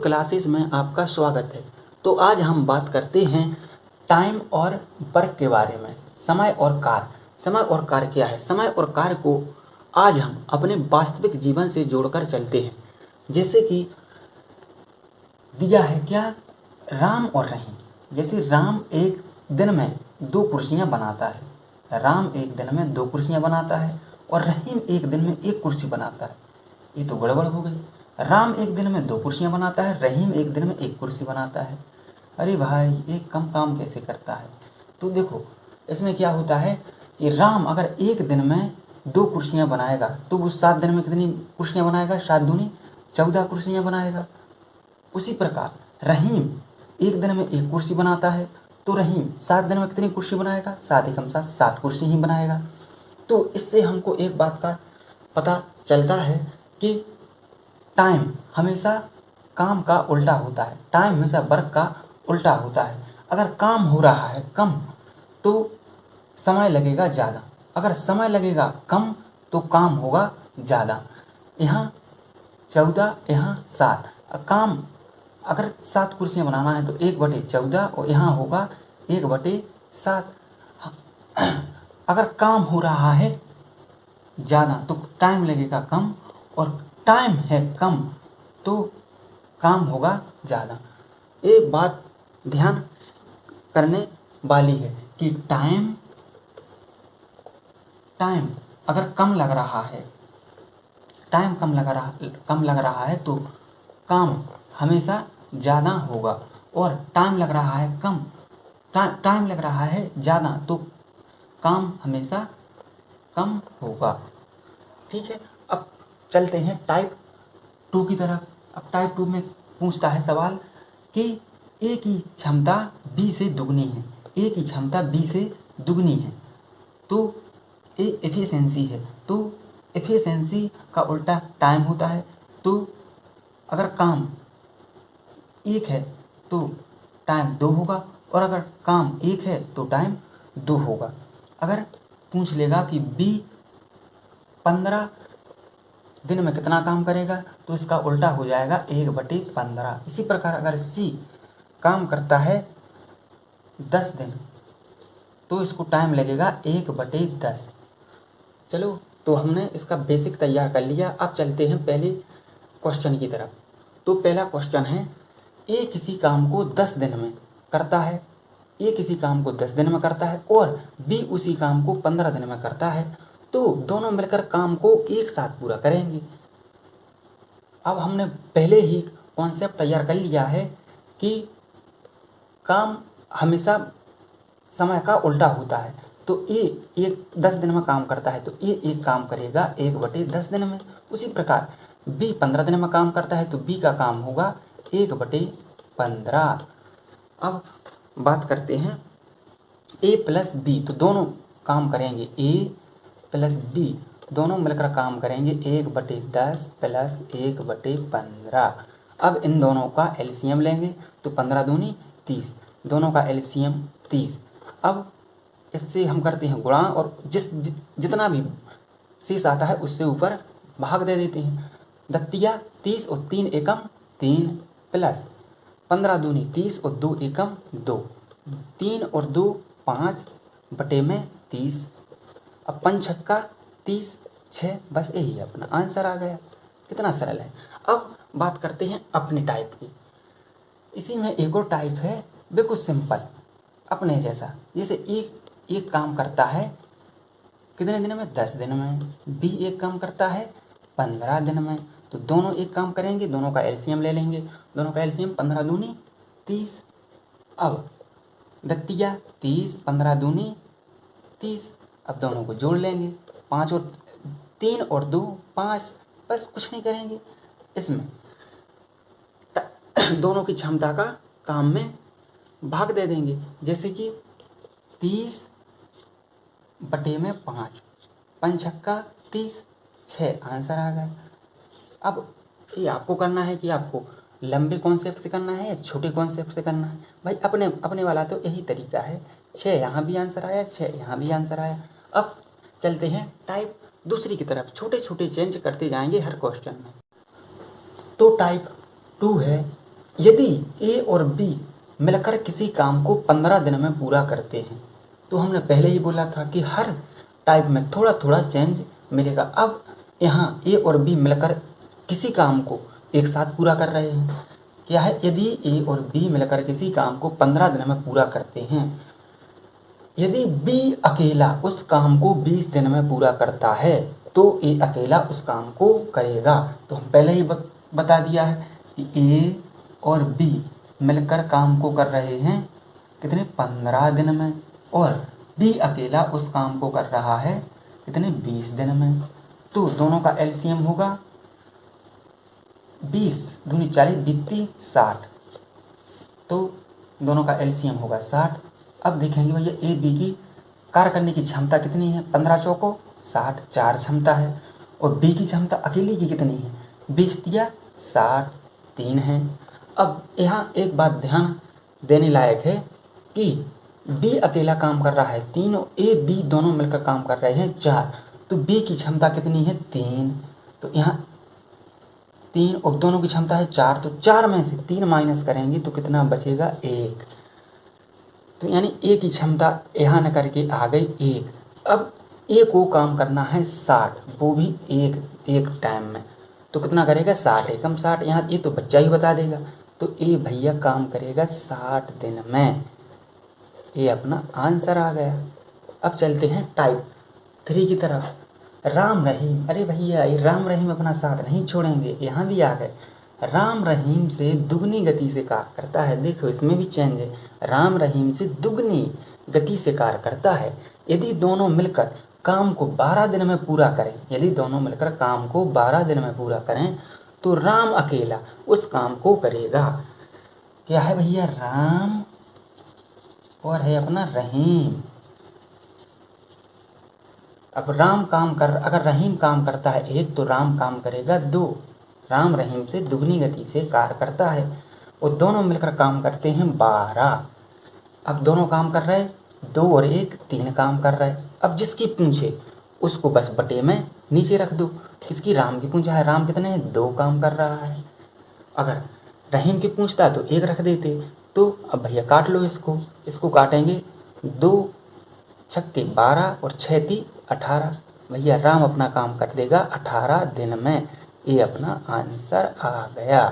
Classes में आपका स्वागत है। तो आज हम बात करते हैं टाइम और वर्क के बारे में। समय और कार्य। समय और कार्य क्या है? समय और कार्य को आज हम अपने वास्तविक जीवन से जोड़कर चलते हैं। जैसे कि दिया है क्या, राम और रहीम। जैसे राम एक दिन में 2 कुर्सियां बनाता है। राम एक दिन में 2 कुर्सियां बनाता है और रहीम एक दिन में 1 कुर्सी बनाता है। ये तो गड़बड़ हो गई। राम एक दिन में 2 कुर्सियां बनाता है, रहीम एक दिन में 1 कुर्सी बनाता है। अरे भाई, एक कम काम कैसे करता है? तो देखो, इसमें क्या होता है कि राम अगर एक दिन में 2 कुर्सियां बनाएगा तो वो 7 दिन में कितनी कुर्सियां बनाएगा? 7 दूनी 14 कुर्सियां बनाएगा। उसी प्रकार रहीम एक दिन में 1 कुर्सी बनाता है तो रहीम 7 दिन में कितनी कुर्सी बनाएगा? 7 एकम 7, 7 कुर्सी ही बनाएगा। तो इससे हमको एक बात का पता चलता है कि टाइम हमेशा काम का उल्टा होता है। टाइम हमेशा वर्क का उल्टा होता है। अगर काम हो रहा है कम तो समय लगेगा ज़्यादा, अगर समय लगेगा कम तो काम होगा ज़्यादा। यहाँ 14, यहाँ 7। काम अगर 7 कुर्सियाँ बनाना है तो 1/14 और यहाँ होगा 1/7। अगर काम हो रहा है ज़्यादा तो टाइम लगेगा कम, और टाइम है कम तो काम होगा ज़्यादा। ये बात ध्यान करने वाली है कि टाइम अगर कम लग रहा है, टाइम कम लग रहा है तो काम हमेशा ज़्यादा होगा, और टाइम लग रहा है कम, टाइम लग रहा है ज़्यादा तो काम हमेशा कम होगा। ठीक है, अब चलते हैं टाइप 2 की तरफ। अब टाइप 2 में पूछता है सवाल कि ए की क्षमता बी से दुगनी है। ए की क्षमता बी से दुगनी है तो ए एफिशिएंसी है। तो एफिशिएंसी का उल्टा टाइम होता है। तो अगर काम 1 है तो टाइम 2 होगा, और अगर काम 1 है तो टाइम 2 होगा। अगर पूछ लेगा कि बी 15 दिन में कितना काम करेगा तो इसका उल्टा हो जाएगा 1/15। इसी प्रकार अगर सी काम करता है 10 दिन तो इसको टाइम लगेगा 1/10। चलो, तो हमने इसका बेसिक तैयार कर लिया। अब चलते हैं पहले क्वेश्चन की तरफ। तो पहला क्वेश्चन है, ए किसी काम को 10 दिन में करता है। ए किसी काम को 10 दिन में करता है और बी उसी काम को 15 दिन में करता है, तो दोनों मिलकर काम को एक साथ पूरा करेंगे। अब हमने पहले ही कॉन्सेप्ट तैयार कर लिया है कि काम हमेशा समय का उल्टा होता है। तो ए 10 दिन में काम करता है तो ए एक काम करेगा 1/10 दिन में। उसी प्रकार बी 15 दिन में काम करता है तो बी का काम होगा 1/15। अब बात करते हैं ए प्लस बी, तो दोनों काम करेंगे, ए प्लस बी दोनों मिलकर काम करेंगे 1/10 प्लस 1/15। अब इन दोनों का एलसीएम लेंगे तो 15 दूनी 30, दोनों का एलसीएम 30। अब इससे हम करते हैं गुणा, और जितना भी शेष आता है उससे ऊपर भाग दे देते हैं। दत्तिया 30 और 3 एकम 3 प्लस 15 दूनी 30 और 2 एकम 2, 3 और 2 5 बटे में 30। अब 5 छक्का 30, 6, बस यही अपना आंसर आ गया। कितना सरल है। अब बात करते हैं अपने टाइप की। इसी में एक और टाइप है बिल्कुल सिंपल अपने जैसा। जैसे एक काम करता है कितने दिन में? 10 दिन में। बी एक काम करता है 15 दिन में। तो दोनों एक काम करेंगे, दोनों का एलसीएम ले लेंगे। दोनों का एलसीएम 15 दूनी 30। अब दत्तिया 30, 15 दूनी 30। अब दोनों को जोड़ लेंगे, 5 और 3 और 2 5, बस कुछ नहीं करेंगे। इसमें दोनों की क्षमता का काम में भाग दे देंगे। जैसे कि 30 बटे में 5, 5 छक्का 30, 6 आंसर आ गया। अब ये आपको करना है कि आपको लंबे कॉन्सेप्ट से करना है या छोटे कॉन्सेप्ट से करना है। भाई अपने वाला तो यही तरीका है। 6 यहाँ भी आंसर आया, 6 यहाँ भी आंसर आया। अब चलते हैं टाइप दूसरी की तरफ। छोटे छोटे चेंज करते जाएंगे हर क्वेश्चन में। तो टाइप 2 है यदि ए और बी मिलकर किसी काम को 15 दिन में पूरा करते हैं, तो हमने पहले ही बोला था कि हर टाइप में थोड़ा थोड़ा चेंज मिलेगा। अब यहाँ ए और बी मिलकर किसी काम को एक साथ पूरा कर रहे हैं। क्या है, यदि ए और बी मिलकर किसी काम को 15 दिन में पूरा करते हैं, यदि बी अकेला उस काम को 20 दिन में पूरा करता है तो ए अकेला उस काम को करेगा। तो हम पहले ही बता दिया है कि ए और बी मिलकर काम को कर रहे हैं कितने, 15 दिन में, और बी अकेला उस काम को कर रहा है कितने, 20 दिन में। तो दोनों का एलसीएम होगा 20 दूनी 40 बीती 60, तो दोनों का एलसीएम होगा 60। अब देखेंगे भैया ए बी की कार्य करने की क्षमता कितनी है, 15 चौको 60, 4 क्षमता है, और बी की क्षमता अकेले की कितनी है, 20 दिया 60, 3 है। अब यहाँ एक बात ध्यान देने लायक है कि बी अकेला काम कर रहा है 3, और ए बी दोनों मिलकर काम कर रहे हैं 4, तो बी की क्षमता कितनी है, 3, तो यहाँ 3 और दोनों की क्षमता है 4, तो 4 में से 3 माइनस करेंगे तो कितना बचेगा, 1। तो यानी ए की क्षमता यहाँ न करके आ गई 1। अब ए को काम करना है 60, वो भी एक टाइम में, तो कितना करेगा, 60 एकम 60। यहाँ ये तो बच्चा ही बता देगा, तो ए भैया काम करेगा 60 दिन में। ये अपना आंसर आ गया। अब चलते हैं टाइप 3 की तरफ। राम रहीम, अरे भैया ये राम रहीम अपना साथ नहीं छोड़ेंगे, यहाँ भी आ गए। राम रहीम से दुगनी गति से कार्य करता है, देखो इसमें भी चेंज है, राम रहीम से दुगनी गति से कार्य करता है। यदि दोनों मिलकर काम को 12 दिन में पूरा करें, यदि दोनों मिलकर काम को 12 दिन में पूरा करें तो राम अकेला उस काम को करेगा। क्या है भैया, राम और है अपना रहीम। अब राम काम कर, अगर रहीम काम करता है 1 तो राम काम करेगा 2। राम रहीम से दुगनी गति से कार्य करता है, और दोनों मिलकर काम करते हैं 12। अब दोनों काम कर रहे, 2 और 1 3 काम कर रहे। अब जिसकी पूंछे उसको बस बटे में नीचे रख दो। किसकी, राम की पूंछ है, राम कितने हैं, 2 काम कर रहा है। अगर रहीम की पूछता तो 1 रख देते। तो अब भैया काट लो इसको काटेंगे, 2 छक्के 12 और 6 ती 18। भैया राम अपना काम कर देगा 18 दिन में। ये अपना आंसर आ गया।